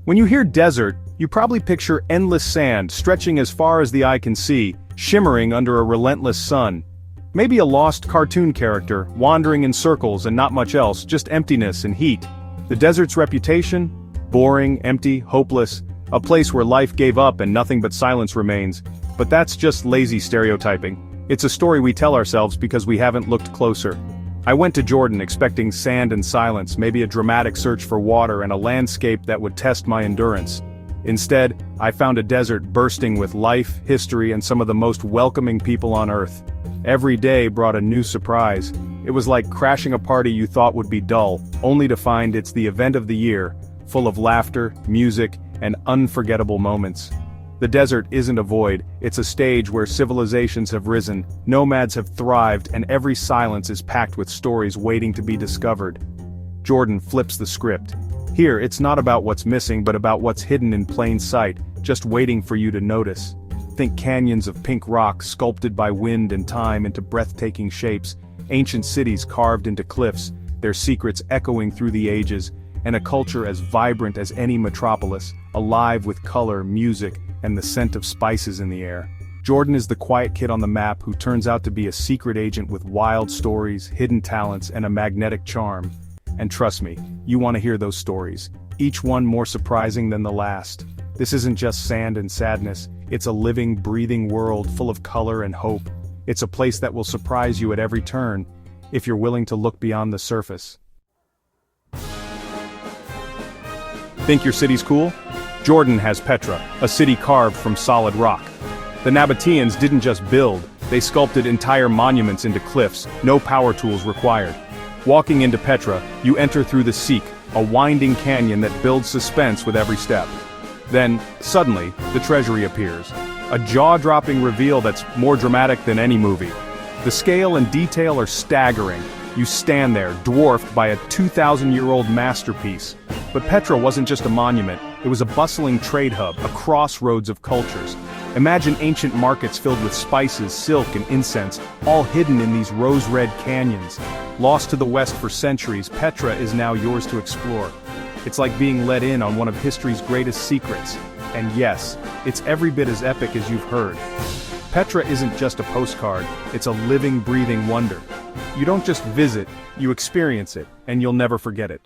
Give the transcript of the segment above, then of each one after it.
When you hear desert, you probably picture endless sand stretching as far as the eye can see, shimmering under a relentless sun. Maybe a lost cartoon character, wandering in circles and not much else, just emptiness and heat. The desert's reputation? Boring, empty, hopeless, a place where life gave up and nothing but silence remains. But that's just lazy stereotyping. It's a story we tell ourselves because we haven't looked closer. I went to Jordan expecting sand and silence, maybe a dramatic search for water and a landscape that would test my endurance. Instead, I found a desert bursting with life, history, and some of the most welcoming people on earth. Every day brought a new surprise. It was like crashing a party you thought would be dull, only to find it's the event of the year, full of laughter, music, and unforgettable moments. The desert isn't a void, it's a stage where civilizations have risen, nomads have thrived, and every silence is packed with stories waiting to be discovered. Jordan flips the script. Here, it's not about what's missing but about what's hidden in plain sight, just waiting for you to notice. Think canyons of pink rock sculpted by wind and time into breathtaking shapes, ancient cities carved into cliffs, their secrets echoing through the ages, and a culture as vibrant as any metropolis, alive with color, music, and the scent of spices in the air. Jordan is the quiet kid on the map who turns out to be a secret agent with wild stories, hidden talents, and a magnetic charm. And trust me, you want to hear those stories, each one more surprising than the last. This isn't just sand and sadness, it's a living, breathing world full of color and hope. It's a place that will surprise you at every turn, if you're willing to look beyond the surface. Think your city's cool? Jordan has Petra, a city carved from solid rock. The Nabateans didn't just build, they sculpted entire monuments into cliffs, no power tools required. Walking into Petra, you enter through the Seek, a winding canyon that builds suspense with every step. Then, suddenly, the treasury appears. A jaw-dropping reveal that's more dramatic than any movie. The scale and detail are staggering. You stand there, dwarfed by a 2,000-year-old masterpiece. But Petra wasn't just a monument, it was a bustling trade hub, a crossroads of cultures. Imagine ancient markets filled with spices, silk, and incense, all hidden in these rose-red canyons. Lost to the west for centuries, Petra is now yours to explore. It's like being let in on one of history's greatest secrets. And yes, it's every bit as epic as you've heard. Petra isn't just a postcard, it's a living, breathing wonder. You don't just visit, you experience it, and you'll never forget it.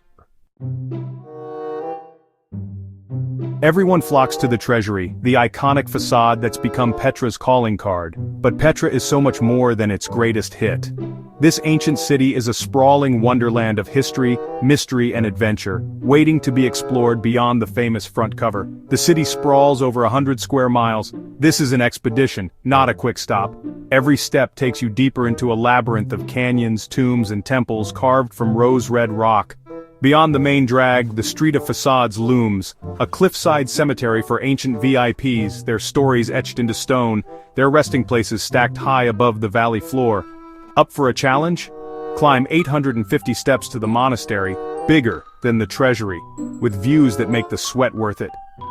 Everyone flocks to the treasury, the iconic facade that's become Petra's calling card. But Petra is so much more than its greatest hit. This ancient city is a sprawling wonderland of history, mystery, and adventure, waiting to be explored beyond the famous front cover. The city sprawls over 100 square miles. This is an expedition, not a quick stop. Every step takes you deeper into a labyrinth of canyons, tombs, and temples carved from rose-red rock. Beyond the main drag, the Street of Facades looms, a cliffside cemetery for ancient VIPs, their stories etched into stone, their resting places stacked high above the valley floor. Up for a challenge? Climb 850 steps to the monastery, bigger than the treasury, with views that make the sweat worth it.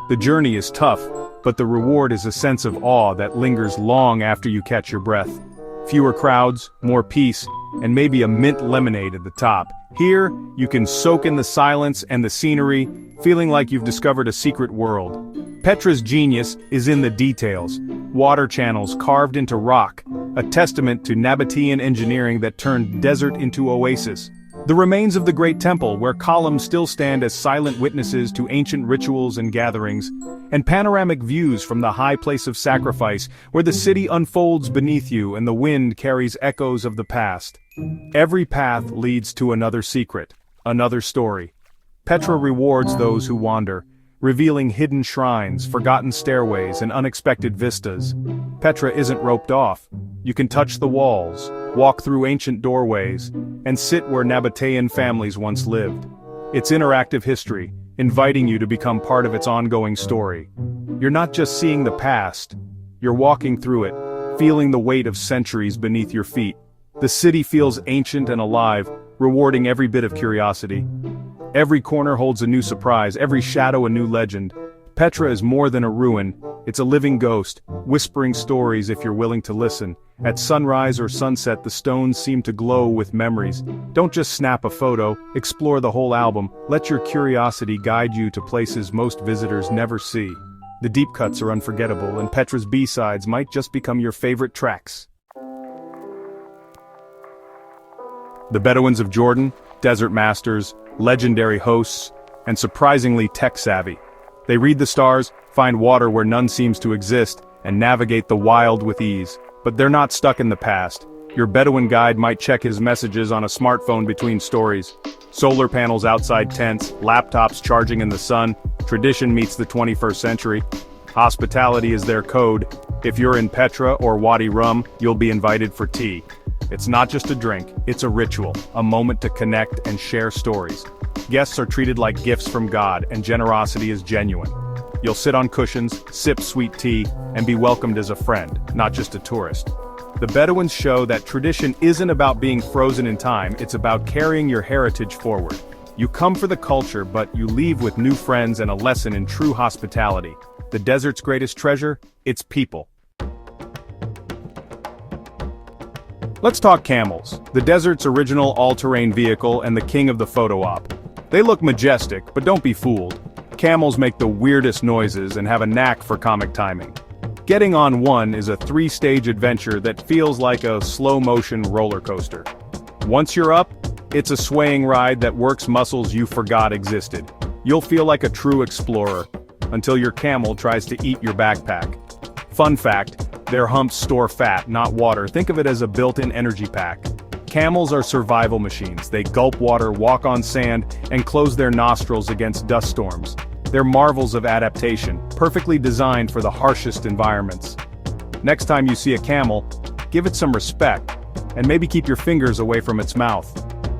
The journey is tough, but the reward is a sense of awe that lingers long after you catch your breath. Fewer crowds, more peace, and maybe a mint lemonade at the top. Here, you can soak in the silence and the scenery, feeling like you've discovered a secret world. Petra's genius is in the details. Water channels carved into rock, a testament to Nabatean engineering that turned desert into oasis. The remains of the Great Temple, where columns still stand as silent witnesses to ancient rituals and gatherings, and panoramic views from the high place of sacrifice, where the city unfolds beneath you and the wind carries echoes of the past. Every path leads to another secret, another story. Petra rewards those who wander, revealing hidden shrines, forgotten stairways, and unexpected vistas. Petra isn't roped off. You can touch the walls, walk through ancient doorways, and sit where Nabatean families once lived. It's interactive history, inviting you to become part of its ongoing story. You're not just seeing the past, you're walking through it, feeling the weight of centuries beneath your feet. The city feels ancient and alive, rewarding every bit of curiosity. Every corner holds a new surprise, every shadow a new legend. Petra is more than a ruin, It's a living ghost, whispering stories if you're willing to listen. At sunrise or sunset, the stones seem to glow with memories. Don't just snap a photo, explore the whole album. Let your curiosity guide you to places most visitors never see. The deep cuts are unforgettable, and Petra's B-sides might just become your favorite tracks. The Bedouins of Jordan, desert masters, legendary hosts, and surprisingly tech-savvy. They read the stars, find water where none seems to exist, and navigate the wild with ease. But they're not stuck in the past. Your Bedouin guide might check his messages on a smartphone between stories. Solar panels outside tents, laptops charging in the sun. Tradition meets the 21st century. Hospitality is their code. If you're in Petra or Wadi Rum, you'll be invited for tea. It's not just a drink, it's a ritual, a moment to connect and share stories. Guests are treated like gifts from God, and generosity is genuine. You'll sit on cushions, sip sweet tea, and be welcomed as a friend, not just a tourist. The Bedouins show that tradition isn't about being frozen in time, it's about carrying your heritage forward. You come for the culture, but you leave with new friends and a lesson in true hospitality. The desert's greatest treasure? Its people. Let's talk camels, the desert's original all-terrain vehicle and the king of the photo op. They look majestic, but don't be fooled. Camels make the weirdest noises and have a knack for comic timing. Getting on one is a 3-stage adventure that feels like a slow-motion roller coaster. Once you're up, it's a swaying ride that works muscles you forgot existed. You'll feel like a true explorer, until your camel tries to eat your backpack. Fun fact, their humps store fat, not water. Think of it as a built-in energy pack. Camels are survival machines. They gulp water, walk on sand, and close their nostrils against dust storms. They're marvels of adaptation, perfectly designed for the harshest environments. Next time you see a camel, give it some respect, and maybe keep your fingers away from its mouth.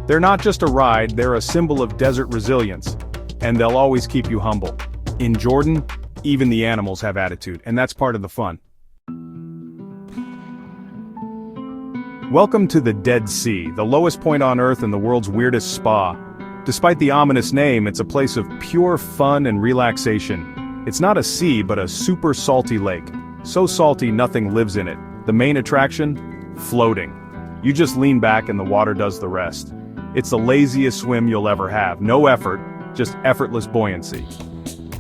They're not just a ride, they're a symbol of desert resilience, and they'll always keep you humble. In Jordan, even the animals have attitude, and that's part of the fun. Welcome to the Dead Sea, the lowest point on Earth and the world's weirdest spa. Despite the ominous name, it's a place of pure fun and relaxation. It's not a sea, but a super salty lake. So salty nothing lives in it. The main attraction? Floating. You just lean back and the water does the rest. It's the laziest swim you'll ever have. No effort, just effortless buoyancy.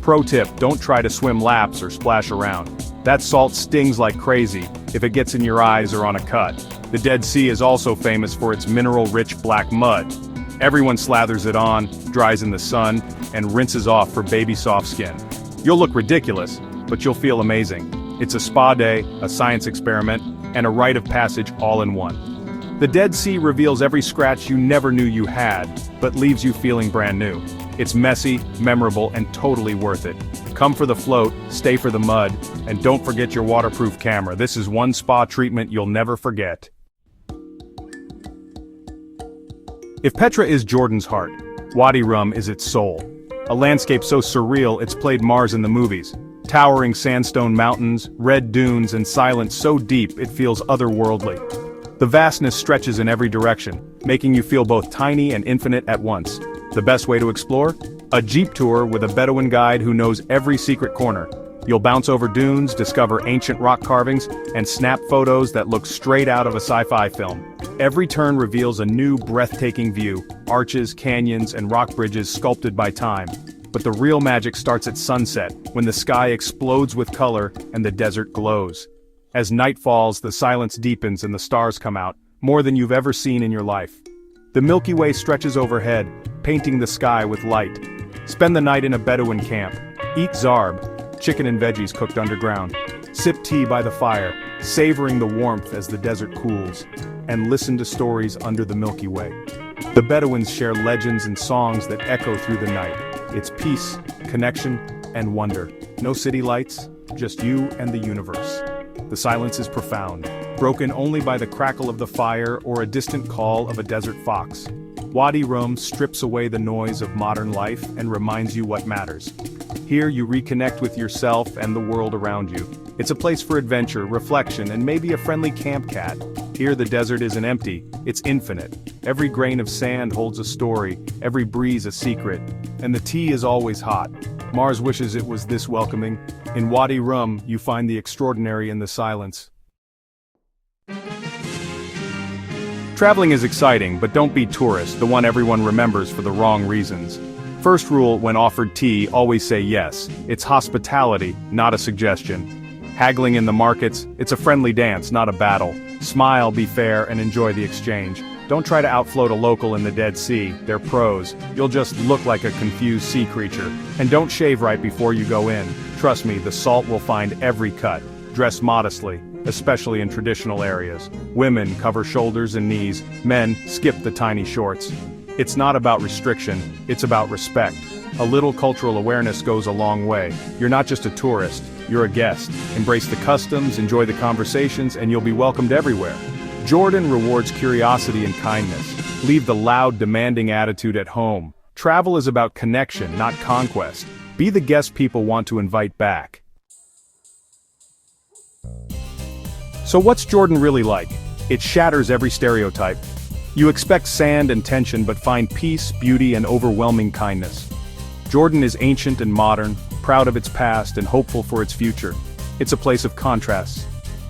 Pro tip, don't try to swim laps or splash around. That salt stings like crazy if it gets in your eyes or on a cut. The Dead Sea is also famous for its mineral-rich black mud. Everyone slathers it on, dries in the sun, and rinses off for baby soft skin. You'll look ridiculous, but you'll feel amazing. It's a spa day, a science experiment, and a rite of passage all in one. The Dead Sea reveals every scratch you never knew you had, but leaves you feeling brand new. It's messy, memorable, and totally worth it. Come for the float, stay for the mud, and don't forget your waterproof camera. This is one spa treatment you'll never forget. If Petra is Jordan's heart, Wadi Rum is its soul. A landscape so surreal it's played Mars in the movies. Towering sandstone mountains, red dunes, and silence so deep it feels otherworldly. The vastness stretches in every direction, making you feel both tiny and infinite at once. The best way to explore? A jeep tour with a Bedouin guide who knows every secret corner. You'll bounce over dunes, discover ancient rock carvings, and snap photos that look straight out of a sci-fi film. Every turn reveals a new, breathtaking view, arches, canyons, and rock bridges sculpted by time. But the real magic starts at sunset, when the sky explodes with color and the desert glows. As night falls, the silence deepens and the stars come out, more than you've ever seen in your life. The Milky Way stretches overhead, painting the sky with light. Spend the night in a Bedouin camp. Eat zarb, chicken and veggies cooked underground. Sip tea by the fire, savoring the warmth as the desert cools. And listen to stories under the Milky Way. The Bedouins share legends and songs that echo through the night. It's peace, connection, and wonder. No city lights, just you and the universe. The silence is profound, broken only by the crackle of the fire or a distant call of a desert fox. Wadi Rum strips away the noise of modern life and reminds you what matters. Here you reconnect with yourself and the world around you. It's a place for adventure, reflection, and maybe a friendly camp cat. Here the desert isn't empty, it's infinite. Every grain of sand holds a story, every breeze a secret, and the tea is always hot. Mars wishes it was this welcoming. In Wadi Rum, you find the extraordinary in the silence. Traveling is exciting, but don't be tourist, the one everyone remembers for the wrong reasons. First rule, when offered tea, always say yes. It's hospitality, not a suggestion. Haggling in the markets, it's a friendly dance, not a battle. Smile, be fair, and enjoy the exchange. Don't try to outfloat a local in the Dead Sea, they're pros. You'll just look like a confused sea creature. And don't shave right before you go in. Trust me, the salt will find every cut. Dress modestly, especially in traditional areas. Women cover shoulders and knees, men skip the tiny shorts. It's not about restriction, it's about respect. A little cultural awareness goes a long way. You're not just a tourist, you're a guest. Embrace the customs, enjoy the conversations, and you'll be welcomed everywhere. Jordan rewards curiosity and kindness. Leave the loud, demanding attitude at home. Travel is about connection, not conquest. Be the guest people want to invite back. So what's Jordan really like? It shatters every stereotype. You expect sand and tension but find peace, beauty, and overwhelming kindness. Jordan is ancient and modern, proud of its past and hopeful for its future. It's a place of contrasts.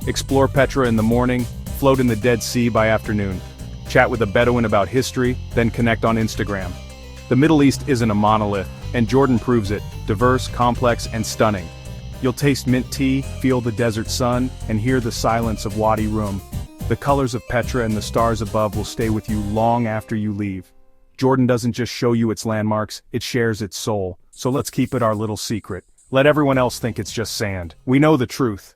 Explore Petra in the morning, float in the Dead Sea by afternoon. Chat with a Bedouin about history, then connect on Instagram. The Middle East isn't a monolith, and Jordan proves it, diverse, complex, and stunning. You'll taste mint tea, feel the desert sun, and hear the silence of Wadi Rum. The colors of Petra and the stars above will stay with you long after you leave. Jordan doesn't just show you its landmarks, it shares its soul. So let's keep it our little secret. Let everyone else think it's just sand. We know the truth.